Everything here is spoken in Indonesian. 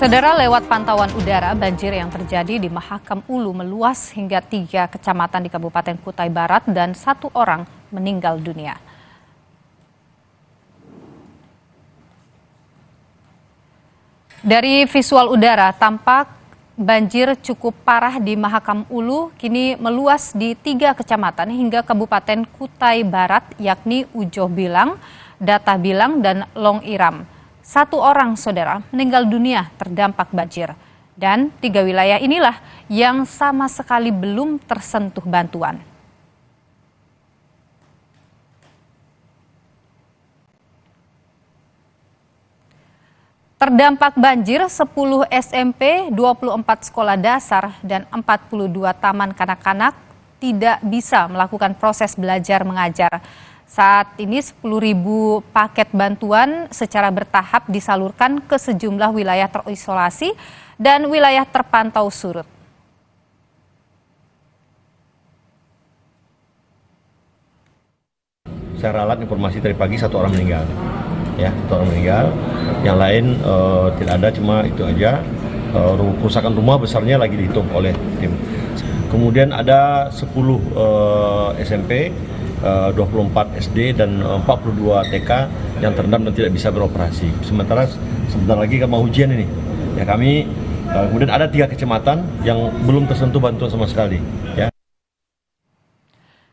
Saudara, lewat pantauan udara, banjir yang terjadi di Mahakam Ulu meluas hingga 3 kecamatan di Kabupaten Kutai Barat dan 1 orang meninggal dunia. Dari visual udara, tampak banjir cukup parah di Mahakam Ulu, kini meluas di 3 kecamatan hingga Kabupaten Kutai Barat, yakni Ujoh Bilang, Datah Bilang, dan Long Iram. 1 orang, saudara, meninggal dunia terdampak banjir. Dan 3 wilayah inilah yang sama sekali belum tersentuh bantuan. Terdampak banjir 10 SMP, 24 sekolah dasar, dan 42 taman kanak-kanak tidak bisa melakukan proses belajar mengajar. Saat ini 10.000 paket bantuan secara bertahap disalurkan ke sejumlah wilayah terisolasi dan wilayah terpantau surut. Saya ralat informasi tadi pagi 1 orang meninggal, ya 1 orang meninggal. Yang lain tidak ada, cuma itu aja. Kerusakan rumah besarnya lagi dihitung oleh tim. Kemudian ada 10 SMP, 24 SD dan 42 TK yang terendam dan tidak bisa beroperasi. Sementara sebentar lagi kan mau ujian ini. Ya kami kemudian ada 3 kecamatan yang belum tersentuh bantuan sama sekali. Ya